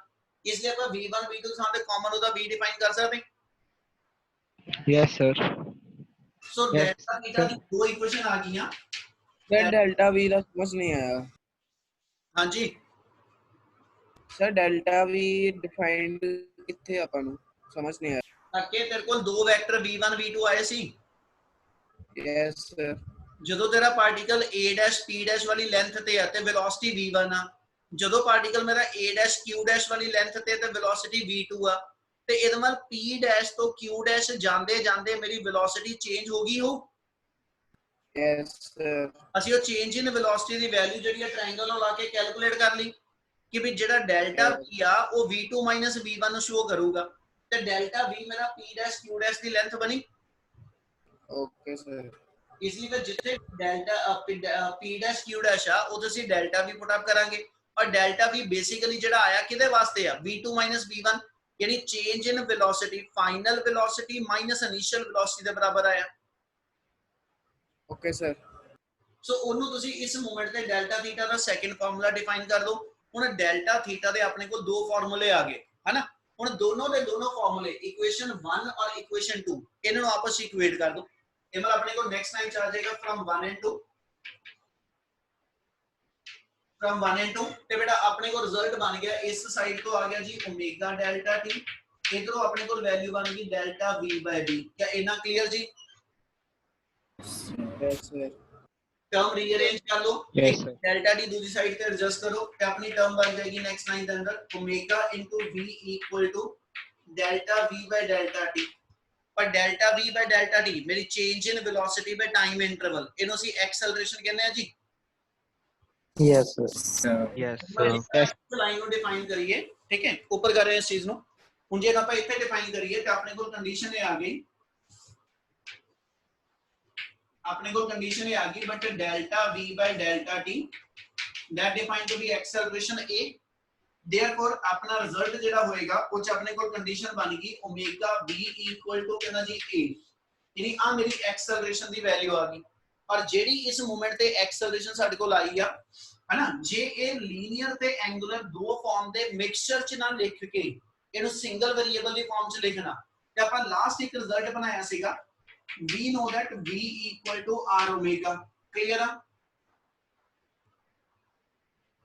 ਇਸ ਲਈ ਆਪਾਂ v1 v2 ਥਾਂ ਤੇ ਕਾਮਨ ਉਹਦਾ v ਡਿਫਾਈਨ ਕਰ ਸਕਦੇ। Yes, sir. ਸੋ Yes, ਡੈਲਟਾ ਥੀਟਾ ਦੀ ਦੋ ਇਕੁਏਸ਼ਨ ਆ ਗਈਆਂ। सर डेल्टा वी का समझ नहीं आया। ਹਾਂਜੀ सर डेल्टा वी डिफाइंड कितने अपन समझ नहीं आया। ਅੱਗੇ ਤੇਰੇ ਕੋਲ ਦੋ ਵੈਕਟਰ v1 v2 ਆਏ ਸੀ, यस सर। ਜਦੋਂ ਤੇਰਾ particle a dash p dash ਵਾਲੀ ਲੈਂਥ ਤੇ ਆ ਤੇ ਵੈਲੋਸਿਟੀ v1 ਆ, ਜਦੋਂ ਪਾਰਟੀਕਲ ਮੇਰਾ a dash q dash ਵਾਲੀ ਲੈਂਥ ਤੇ ਤੇ ਵੈਲੋਸਿਟੀ v2 ਆ, ਤੇ ਇਹਦੇ ਨਾਲ p dash ਤੋਂ q dash ਜਾਂਦੇ ਜਾਂਦੇ ਮੇਰੀ ਵੈਲੋਸਿਟੀ ਚੇਂਜ ਹੋ ਗਈ ਹੋ। Yes sir. ਅਸੀਂ ਉਹ ਚੇਂਜ ਇਨ ਵੈਲੋਸਿਟੀ ਦੀ ਵੈਲਿਊ ਜਿਹੜੀ ਆ ਟ੍ਰਾਇੰਗਲ ਨਾਲ ਲਾ ਕੇ ਕੈਲਕੂਲੇਟ ਕਰ ਲਈ ਕਿ ਵੀ ਜਿਹੜਾ ਡੈਲਟਾ v ਆ ਉਹ v2 v1 ਨੂੰ ਸ਼ੋ ਕਰੂਗਾ, ਤੇ ਡੈਲਟਾ v ਮੇਰਾ p dash q dash ਦੀ ਲੈਂਥ ਬਣੀ। Okay sir. ਇਸ ਲਈ ਫਿਰ ਜਿੱਥੇ delta p dash q dash ਆ ਉਹ ਤੁਸੀਂ ਡੈਲਟਾ v ਪੁੱਟ ਅਪ ਕਰਾਂਗੇ, ਔਰ ਡੈਲਟਾ v ਬੇਸਿਕਲੀ ਜਿਹੜਾ ਆਇਆ ਕਿਹਦੇ ਵਾਸਤੇ ਆ, v2 v1, यानी change in velocity, final velocity minus initial velocity ਦੇ ਬਰਾਬਰ ਆਇਆ। Okay sir. ਸੋ ਉਹਨੂੰ ਤੁਸੀਂ ਇਸ ਮੂਮੈਂਟ ਤੇ ਡੈਲਟਾ ਥੀਟਾ ਦਾ ਸੈਕੰਡ ਫਾਰਮੂਲਾ ਡਿਫਾਈਨ ਕਰ ਦਿਓ। ਹੁਣ ਡੈਲਟਾ ਥੀਟਾ ਦੇ ਆਪਣੇ ਕੋਲ ਦੋ ਫਾਰਮੂਲੇ ਆ ਗਏ ਹਨਾ, ਹੁਣ ਦੋਨੋਂ ਦੇ ਦੋਨੋਂ ਫਾਰਮੂਲੇ ਇਕੁਏਸ਼ਨ 1 ਔਰ ਇਕੁਏਸ਼ਨ 2 ਇਹਨਾਂ ਨੂੰ ਆਪਸ ਵਿੱਚ ਇਕੁਏਟ ਕਰ ਦਿਓ। ਇਹ ਮਤਲਬ ਆਪਣੇ ਕੋਲ ਨੈਕਸਟ ਟਾਈਮ ਆ ਜਾਏਗਾ ਫਰਮ 1 and 2, from 1 and 2, ਤੇ ਬੇਟਾ ਆਪਣੇ ਕੋਲ ਰਿਜ਼ਲਟ ਬਣ ਗਿਆ ਇਸ ਸਾਈਡ ਤੋਂ ਆ ਗਿਆ ਜੀ ਓਮੇਗਾ ਡੈਲਟਾ ਟੀ, ਇਧਰੋਂ ਆਪਣੇ ਕੋਲ ਵੈਲਿਊ ਬਣ ਗਈ ਡੈਲਟਾ v by d। क्या इतना क्लियर जी? Yes sir. टर्म रीअरेंज कर लो, Yes, sir. डेल्टा डी दूसरी साइड पे एडजस्ट करो, तो अपनी टर्म बन जाएगी नेक्स्ट लाइन के अंदर omega into v equal to delta v by delta t। पर delta v by delta t मेरी change in velocity by time interval, इनो सी एक्सेलरेशन कहने हैं जी। Yes sir. Yes, sir. Line को डिफाइन करिए, ठीक है, ऊपर कर रहे हैं इस चीज नो। ਹੁਣ ਜੇ ਆਪਾਂ ਇੱਥੇ ਡਿਫਾਈਨ ਕਰੀਏ ਤਾਂ ਆਪਣੇ ਕੋਲ ਕੰਡੀਸ਼ਨ ਇਹ ਆ ਗਈ, ਆਪਣੇ ਕੋਲ ਕੰਡੀਸ਼ਨ ਇਹ ਆ ਗਈ but delta v by delta t that defined to be acceleration a, therefore ਆਪਣਾ ਰਿਜ਼ਲਟ ਜਿਹੜਾ ਹੋਏਗਾ ਉਹ ਚ ਆਪਣੇ ਕੋਲ ਕੰਡੀਸ਼ਨ ਬਣ ਗਈ ਓਮੇਗਾ v equal to ਕਿੰਨਾ ਜੀ a, ਯਾਨੀ ਆ ਮੇਰੀ ਐਕਸਲਰੇਸ਼ਨ ਦੀ ਵੈਲਿਊ ਆ ਗਈ। ਔਰ ਜਿਹੜੀ ਇਸ ਮੂਮੈਂਟ ਤੇ ਐਕਸਲਰੇਸ਼ਨ ਸਾਡੇ ਕੋਲ ਆਈ ਆ ਹਨਾ, ਜੇ ਇਹ ਲੀਨੀਅਰ ਤੇ ਐਂਗੂਲਰ ਦੋ ਫਾਰਮ ਦੇ ਮਿਕਸਚਰ ਚ ਨਾ ਲਿਖ ਕੇ ਇਹਨੂੰ ਸਿੰਗਲ ਵੇਰੀਏਬਲ ਦੀ ਫਾਰਮ ਚ ਲਿਖਣਾ, ਤੇ ਆਪਾਂ ਲਾਸਟ ਇੱਕ ਰਿਜ਼ਲਟ ਬਣਾਇਆ ਸੀਗਾ we know that v equal to r omega। Clear ਆ?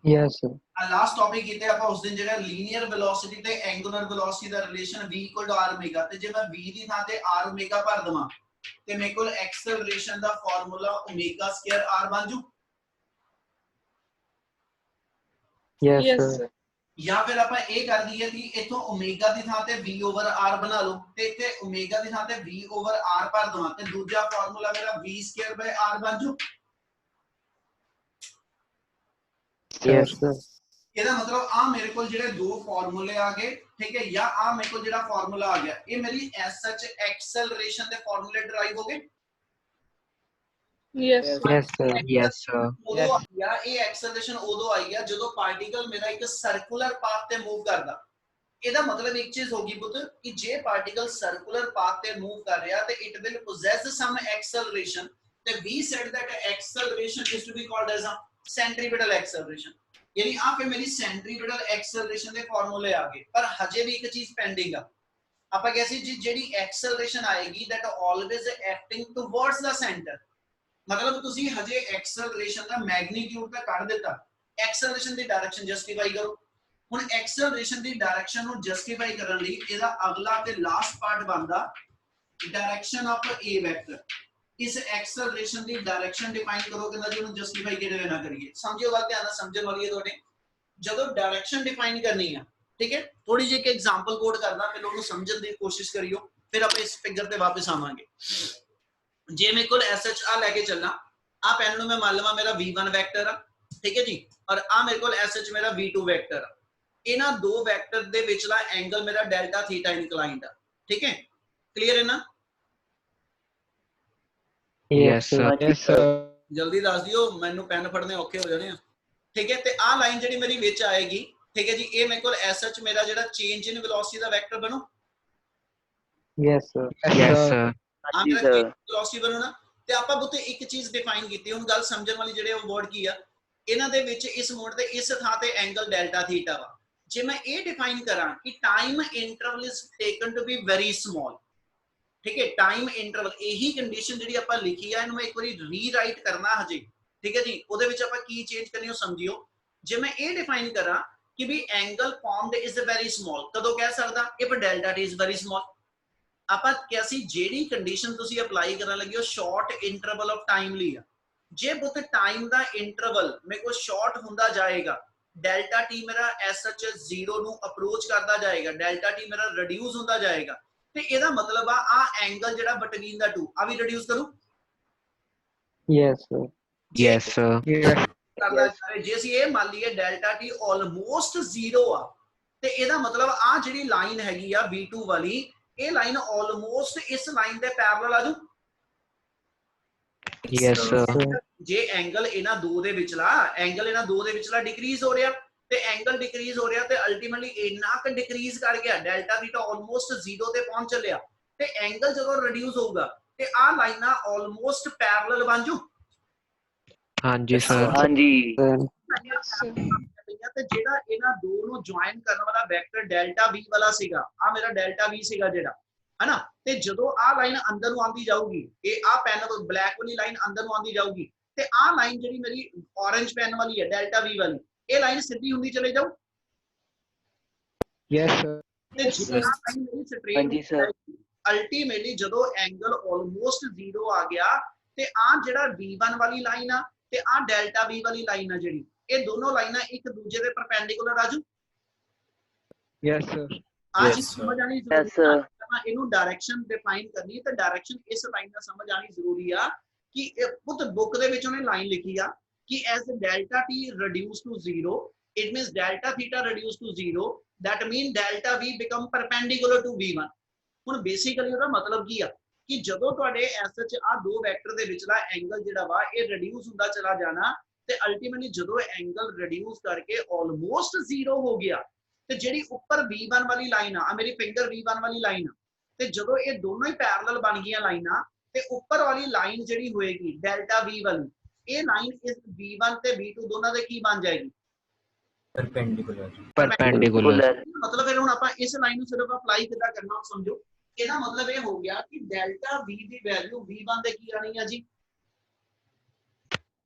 Yes, sir. ਆ ਲਾਸਟ ਟੌਪਿਕ ਕੀਤੇ ਆਪਾਂ ਉਸ ਦਿਨ ਜਿਹੜਾ ਲੀਨੀਅਰ ਵੈਲੋਸਿਟੀ ਤੇ ਐਂਗੂਲਰ ਵੈਲੋਸਿਟੀ ਦਾ relation v equal to r omega, ਤੇ ਜੇ ਮੈਂ v ਦੀ ਥਾਂ ਤੇ r omega ਭਰ ਦਵਾਂ ਤੇ ਮੇਰੇ ਕੋਲ ਐਕਸਲਰੇਸ਼ਨ ਦਾ ਫਾਰਮੂਲਾ omega square r ਬਣ ਜੂ। Yes, Yes, sir. sir. ਜਾਂ ਫਿਰ ਆਪਾਂ ਇਹ ਕਰ ਦਈਏ ਕਿ ਇਥੋਂ ਓਮੇਗਾ ਦੀ ਥਾਂ ਤੇ v over r ਬਣਾ ਲਓ, ਤੇ ਇੱਥੇ ਓਮੇਗਾ ਦੀ ਥਾਂ ਤੇ v over r ਭਰ ਦਵਾਂ ਤੇ ਦੂਜਾ ਫਾਰਮੂਲਾ ਮੇਰਾ v square by r ਬਣ ਜੂ। Yes, sir. ਇਹਦਾ ਮਤਲਬ ਆ ਮੇਰੇ ਕੋਲ ਜਿਹੜੇ ਦੋ ਫਾਰਮੂਲੇ ਆ ਗਏ, ਠੀਕ ਹੈ, ਜਾਂ ਆ ਮੇਰੇ ਕੋਲ ਜਿਹੜਾ ਫਾਰਮੂਲਾ ਆ ਗਿਆ ਇਹ ਮੇਰੀ ਐਸ ਸੱਚ ਐਕਸਲਰੇਸ਼ਨ ਦੇ ਫਾਰਮੂਲੇ ਡਰਾਈਵ ਹੋ ਗਏ। Yes, Yes. sir. Yes, sir. Yes, sir. ਉਦੋਂ ਆਈ ਆ ਇਹ ਐਕਸਲਰੇਸ਼ਨ ਉਦੋਂ ਆਈ ਆ ਜਦੋਂ ਪਾਰਟੀਕਲ ਮੇਰਾ ਇੱਕ ਸਰਕੂਲਰ ਪਾਥ ਤੇ ਮੂਵ ਕਰਦਾ। ਇਹਦਾ ਮਤਲਬ ਇੱਕ ਚੀਜ਼ ਹੋਗੀ ਪੁੱਤ ਕਿ ਜੇ ਪਾਰਟੀਕਲ ਸਰਕੂਲਰ ਪਾਥ ਤੇ ਮੂਵ ਕਰ ਰਿਹਾ ਤੇ it will possess some acceleration ਤੇ we said that acceleration is to be called as a centripetal acceleration। ਯਾਨੀ ਆ ਫਿਰ ਮੇਰੀ centripetal acceleration ਦੇ ਫਾਰਮੂਲੇ ਆ ਗਏ। ਪਰ ਹਜੇ ਵੀ ਇੱਕ ਚੀਜ਼ ਪੈਂਡਿੰਗ ਆ। ਆਪਾਂ ਕਿਹਾ ਸੀ ਜਿਹੜੀ ਐਕਸਲਰੇਸ਼ਨ ਆਏਗੀ that always acting towards the center। मतलब ਤੁਸੀਂ ਹਜੇ ਐਕਸਲਰੇਸ਼ਨ ਦਾ ਮੈਗਨੀਟਿਊਡ ਤਾਂ ਕੱਢ ਦਿੱਤਾ, ਐਕਸਲਰੇਸ਼ਨ ਦੀ ਡਾਇਰੈਕਸ਼ਨ ਜਸਟੀਫਾਈ ਕਰੋ। ਹੁਣ ਐਕਸਲਰੇਸ਼ਨ ਦੀ ਡਾਇਰੈਕਸ਼ਨ ਨੂੰ ਜਸਟੀਫਾਈ ਕਰਨ ਲਈ ਇਹਦਾ ਅਗਲਾ ਤੇ ਲਾਸਟ ਪਾਰਟ ਬਣਦਾ ਡਾਇਰੈਕਸ਼ਨ ਆਫ A ਵੈਕਟਰ। ਇਸ ਐਕਸਲਰੇਸ਼ਨ ਦੀ ਡਾਇਰੈਕਸ਼ਨ ਡਿਫਾਈਨ ਕਰੋ ਕਹਿੰਦਾ ਜੀ ਉਹਨੂੰ ਜਸਟੀਫਾਈ ਕਿਵੇਂ ਨਾ ਕਰੀਏ। ਸਮਝਿਓ ਗੱਲ, ਧਿਆਨ ਨਾਲ ਸਮਝਣ ਵਾਲੀ ਹੈ ਤੁਹਾਡੇ। ਜਦੋਂ ਡਾਇਰੈਕਸ਼ਨ ਡਿਫਾਈਨ ਕਰਨੀ ਆ, ਠੀਕ ਹੈ, ਥੋੜੀ ਜਿਹੀ ਇੱਕ ਐਗਜ਼ਾਮਪਲ ਕੋਡ ਕਰਦਾ, ਪਹਿਲਾਂ ਉਹਨੂੰ ਸਮਝਣ ਦੀ ਕੋਸ਼ਿਸ਼ ਕਰਿਓ, ਫਿਰ ਆਪਾਂ ਇਸ ਫਿਗਰ ਤੇ ਵਾਪਸ ਆਵਾਂਗੇ। ਜੇ ਮੇਰੇ ਕੋਲ SH ਆ ਲੈके चलना, आ पेन ਨੂੰ मैं मान लवा मेरा V1 वेक्टर ਆ, ठीक है जी, और आ मेरे को SH मेरा V2 वेक्टर ਆ। ਇਹਨਾਂ ਦੋ ਵੈਕਟਰ ਦੇ ਵਿਚਲਾ ਐਂਗਲ ਮੇਰਾ ਡੈਲਟਾ ਥੀਟਾ ਇਨਕਲਾਈਨਡ ਆ, ਠੀਕ ਹੈ, ਕਲੀਅਰ ਹੈ ਨਾ? Yes, sir. Yes, sir. ਜਲਦੀ ਦੱਸ ਦਿਓ, ਮੈਨੂੰ ਪੈਨ ਫੜਨੇ ਔਖੇ ਹੋ ਜਾਣੇ ਆ, ਠੀਕ ਹੈ। ਤੇ ਆ ਲਾਈਨ ਜਿਹੜੀ ਮੇਰੀ ਵਿੱਚ ਆਏਗੀ, ਠੀਕ ਹੈ ਜੀ, ਇਹ ਮੇਰੇ ਕੋਲ SH ਮੇਰਾ ਜਿਹੜਾ ਚੇਂਜ ਇਨ ਵੈਲੋਸਿਟੀ ਦਾ ਵੈਕਟਰ ਬਣੂ। Yes, sir. Yes, sir. ਆ ਮੇਰਾ ਚੇਂਜ ਵੈਲੋਸਿਟੀ ਬਣੂ ਨਾ। ਤੇ ਆਪਾਂ ਬੁੱਤੇ ਇੱਕ ਚੀਜ਼ ਡਿਫਾਈਨ ਕੀਤੀ, ਹੁਣ ਗੱਲ ਸਮਝਣ ਵਾਲੀ ਜਿਹੜੇ ਉਹ ਵਰਡ ਕੀ ਆ, ਇਹਨਾਂ ਦੇ ਵਿੱਚ ਇਸ ਮੋਡ ਤੇ ਇਸ ਥਾਂ ਤੇ ਐਂਗਲ ਡੈਲਟਾ ਥੀਟਾ ਵਾ। ਜੇ ਮੈਂ ਇਹ ਡਿਫਾਈਨ ਕਰਾਂ ਕਿ time interval is taken to be very small, ਠੀਕ ਹੈ, ਟਾਈਮ ਇੰਟਰਵਲ, ਇਹੀ ਕੰਡੀਸ਼ਨ ਜਿਹੜੀ ਆਪਾਂ ਲਿਖੀ ਆ ਇਹਨੂੰ ਮੈਂ ਇੱਕ ਵਾਰੀ ਰੀਰਾਈਟ ਕਰਨਾ ਹਜੇ, ਠੀਕ ਹੈ ਜੀ। ਉਹਦੇ ਵਿੱਚ ਆਪਾਂ ਕੀ ਚੇਂਜ ਕਰਨੀ ਉਹ ਸਮਝਿਓ। ਜੇ ਮੈਂ ਇਹ ਡਿਫਾਈਨ ਕਰਾਂ ਕਿ ਵੀ angle formed is very small, ਕਦੋਂ ਕਹਿ ਸਕਦਾ? If delta T is very small. ਆਪਾਂ ਕਿਹਾ ਸੀ ਜਿਹੜੀ ਕੰਡੀਸ਼ਨ ਤੁਸੀਂ ਅਪਲਾਈ ਕਰਨ ਲੱਗੇ ਹੋ ਸ਼ਾਰਟ ਇੰਟਰਵਲ ਆਫ ਟਾਈਮ ਲਈ ਆ। ਜੇ ਬੁੱਤ ਟਾਈਮ ਦਾ ਇੰਟਰਵਲ ਮੇਰੇ ਕੋਲ ਸ਼ਾਰਟ ਹੁੰਦਾ ਜਾਏਗਾ, ਡੈਲਟਾ ਟੀ ਮੇਰਾ SH 0 ਨੂੰ ਅਪਰੋਚ ਕਰਦਾ ਜਾਏਗਾ, ਡੈਲਟਾ ਟੀ ਮੇਰਾ ਰਿਡਿਊਸ ਹੁੰਦਾ ਜਾਏਗਾ, ਤੇ ਇਹਦਾ ਮਤਲਬ ਆ ਐਂਗਲ ਜਿਹੜਾ ਬਿਟਵੀਨ ਦਾ ਟੂ ਆ ਵੀ ਰਿਡਿਊਸ ਕਰੂ। Yes, sir. Yes, sir. Yes. ਜੇ ਅਸੀਂ ਇਹ ਮੰਨ ਲਈਏ ਡੈਲਟਾ ਟੀ ਆਲਮੋਸਟ 0 ਆ, ਤੇ ਇਹਦਾ ਮਤਲਬ ਆ ਜਿਹੜੀ ਲਾਈਨ ਹੈਗੀ ਆ V2 ਵਾਲੀ, ਇਹ ਲਾਈਨ ਆਲਮੋਸਟ ਇਸ ਲਾਈਨ ਦੇ ਪੈਰਲਲ ਆ ਜੂ। Yes, sir. ਜੇ ਐਂਗਲ ਇਹਨਾਂ ਦੋ ਦੇ ਵਿਚਲਾ ਡਿਕਰੀਜ਼ ਹੋ ਰਿਹਾ, ਤੇ ਐਂਗਲ ਡਿਕਰੀਜ਼ ਹੋ ਰਿਹਾ ਤੇ ਅਲਟੀਮੇਟਲੀ ਇੰਨਾ ਕ ਡਿਕਰੀਜ਼ ਕਰ ਗਿਆ, ਡੈਲਟਾ ਥੀਟਾ ਆਲਮੋਸਟ 0 ਤੇ ਪਹੁੰਚ ਚੱਲਿਆ, ਤੇ ਐਂਗਲ ਜਦੋਂ ਰਿਡਿਊਸ ਹੋਊਗਾ ਤੇ ਆ ਲਾਈਨਾਂ ਆਲਮੋਸਟ ਪੈਰਲਲ ਬਣ ਜੂ। ਹਾਂਜੀ ਸਰ। ਹਾਂਜੀ। ਤੇ ਜਿਹੜਾ ਇਹਨਾਂ ਦੋ ਨੂੰ ਜੁਆਇਨ ਕਰਨ ਵਾਲਾ ਵੈਕਟਰ ਡੈਲਟਾ V ਵਾਲਾ ਸੀਗਾ, ਆ ਮੇਰਾ ਡੈਲਟਾ V ਸੀਗਾ ਜਿਹੜਾ, ਹੈਨਾ, ਤੇ ਜਦੋਂ ਆ ਲਾਈਨ ਅੰਦਰ ਨੂੰ ਆਂਦੀ ਜਾਊਗੀ, ਇਹ ਆ ਪੈਨ ਬਲੈਕ ਵਾਲੀ ਲਾਈਨ ਅੰਦਰ ਨੂੰ ਆਂਦੀ ਜਾਊਗੀ, ਤੇ ਆ ਲਾਈਨ ਜਿਹੜੀ ਮੇਰੀ orange ਪੈਨ ਵਾਲੀ ਹੈ ਡੈਲਟਾ V ਵਾਲੀ, ਇਹ ਲਾਈਨ ਸਿੱਧੀ ਹੁੰਦੀ ਚਲੇ ਜਾਊ। Yes, sir. ਤੇ ਜਿਹੜਾ ਲਾਈਨ ਮੇਰੀ ਸਟ੍ਰੇਟ, ਹਾਂਜੀ ਸਰ, ਅਲਟੀਮੇਟਲੀ ਜਦੋਂ ਐਂਗਲ ਆਲਮੋਸਟ 0 ਆ ਗਿਆ, ਤੇ ਆ ਜਿਹੜਾ V1 ਵਾਲੀ ਲਾਈਨ ਆ ਤੇ ਆ ਡੈਲਟਾ V ਵਾਲੀ ਲਾਈਨ ਆ ਜਿਹੜੀ, ਇਹ ਦੋਨੋਂ ਲਾਈਨਾਂ ਇੱਕ ਦੂਜੇ ਦੇ ਪਰਪੈਂਡੀਕੂਲਰ ਆ ਜੂ। Yes, sir. आज समझ आनी जरूरी है। इन्हों डायरेक्शन डिफाइन करनी है, तो डायरेक्शन इस लाइन का समझ आनी जरूरी है कि पुत बुक दे विच उन्हें लाइन लिखी आ कि as delta t reduce to 0, it means delta theta reduce to 0, that mean delta v become perpendicular to v1। ਹੁਣ ਬੇਸਿਕਲੀ ਉਹਦਾ ਮਤਲਬ ਕੀ ਆ ਕਿ ਜਦੋਂ ਤੁਹਾਡੇ SH ਆ ਦੋ ਵੈਕਟਰ ਦੇ ਵਿਚਲਾ ਐਂਗਲ ਜਿਹੜਾ ਵਾ ਇਹ ਰਿਡਿਊਸ ਹੁੰਦਾ ਚਲਾ ਜਾਣਾ, ਤੇ ਅਲਟੀਮੇਟਲੀ ਜਦੋਂ ਐਂਗਲ ਰਿਡਿਊਸ ਕਰਕੇ ਆਲਮੋਸਟ 0 ਹੋ ਗਿਆ, ਤੇ ਜਿਹੜੀ ਉੱਪਰ V1 ਵਾਲੀ ਲਾਈਨ ਆ ਮੇਰੀ ਫਿੰਗਰ V1 ਵਾਲੀ ਲਾਈਨ ਆ, ਤੇ ਜਦੋਂ ਇਹ ਦੋਨੋਂ ਹੀ ਪੈਰਲਲ ਬਣ ਗਈਆਂ ਲਾਈਨਾਂ, ਤੇ ਉੱਪਰ ਵਾਲੀ ਲਾਈਨ ਜਿਹੜੀ ਹੋਏਗੀ ਡੈਲਟਾ V ਵਾਲੀ, ਇਹ ਲਾਈਨ ਇਸ V1 ਤੇ V2 ਦੋਨਾਂ ਦੇ ਕੀ ਬਣ ਜਾਏਗੀ? Perpendicular। मतलब फिर ਹੁਣ ਆਪਾਂ ਇਸ ਲਾਈਨ ਨੂੰ ਸਿਰਫ ਅਪਲਾਈ ਕਿੱਦਾਂ ਕਰਨਾ ਉਹ ਸਮਝੋ। ਇਹਦਾ ਮਤਲਬ ਇਹ ਹੋ ਗਿਆ ਕਿ ਡੈਲਟਾ V ਦੀ ਵੈਲਿਊ V1 ਦੇ ਕੀ ਆਣੀ ਆ ਜੀ?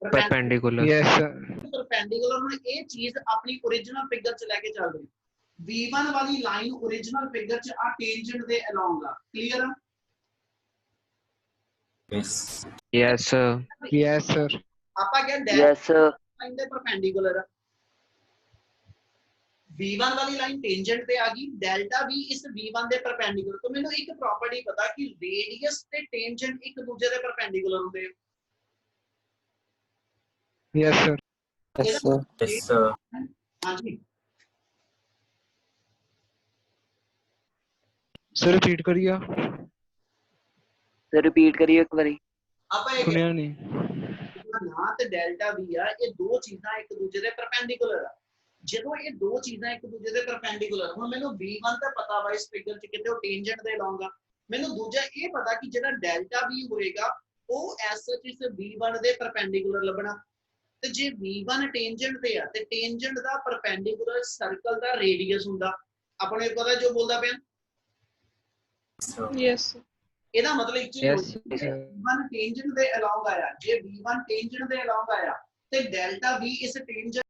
Perpendicular। Yes, sir। ਪਰਪੈਂਡੀਕੂਲਰ। ਹੁਣ ਇਹ ਚੀਜ਼ ਆਪਣੀ ओरिजिनल ਫਿਗਰ ਚ ਲੈ ਕੇ ਚੱਲ ਰਹੀ, V1 ਵਾਲੀ ਲਾਈਨ ओरिजिनल ਫਿਗਰ ਚ ਆ ਟੈਂਜੈਂਟ ਦੇ ਅਲੋਂਗ ਆ, ਕਲੀਅਰ ਆ? Yes, sir। Yes, sir। ਆਪਾਂ ਕਿਹਾ ਡੈਲਟਾ ਲਾਈਨ ਦੇ ਪਰਪੈਂਡੀਕੂਲਰ ਆ, V1 वाली लाइन टेंजेंट पे आ गई, डेल्टा V इस V1 दे परपेंडिकुलर। तो मैंने एक प्रॉपर्टी पता कि रेडियस ते टेंजेंट एक दूसरे दे परपेंडिकुलर होंदे हैं। Yes, sir। Yes, sir। Yes, sir। हाँ जी सर रिपीट करिए। सर रिपीट करिए एक बारी। ਆਪਾਂ ਇਹ सुनिया नहीं। V1 ਆ ਤੇ ਡੈਲਟਾ V ਆ, ਇਹ ਦੋ ਚੀਜ਼ਾਂ ਇੱਕ ਦੂਜੇ ਦੇ ਪਰਪੈਂਡੀਕੂਲਰ ਆ। ਜਦੋਂ ਇਹ ਦੋ ਚੀਜ਼ਾਂ ਇੱਕ ਦੂਜੇ ਦੇ ਪਰਪੈਂਡੀਕੂਲਰ, ਹੁਣ ਮੈਨੂੰ V1 ਤਾਂ ਪਤਾ ਵਾ ਇਸ ਫਿਗਰ 'ਚ ਕਿਤੇ ਉਹ ਟੈਂਜੈਂਟ ਦੇ ਅਲੋਂਗ ਆ, ਮੈਨੂੰ ਦੂਜਾ ਇਹ ਪਤਾ ਕਿ ਜਿਹੜਾ ਡੈਲਟਾ V ਹੋਏਗਾ ਉਹ ਐਸ ਸੱਚ ਇਸ V1 ਦੇ ਪਰਪੈਂਡੀਕੂਲਰ ਲੱਭਣਾ। ਤੇ ਜੇ V1 ਟੈਂਜੈਂਟ ਤੇ ਆ ਤੇ ਟੈਂਜੈਂਟ ਦਾ ਪਰਪੈਂਡੀਕੂਲਰ ਸਰਕਲ ਦਾ ਰੇਡੀਅਸ ਹੁੰਦਾ, ਆਪਾਂ ਨੂੰ ਇਹ ਪਤਾ ਜੋ ਬੋਲਦਾ ਪਿਆ। Yes. ਇਹਦਾ ਮਤਲਬ ਇੱਕ ਚੀਜ਼ Yes, sir. V1 ਟੈਂਜੈਂਟ ਦੇ ਅਲੋਂਗ ਆਇਆ, ਜੇ V1 ਟੈਂਜੈਂਟ ਦੇ ਅਲੋਂਗ ਆਇਆ ਤੇ ਡੈਲਟਾ V ਇਸ ਟੈਂਜੈਂਟ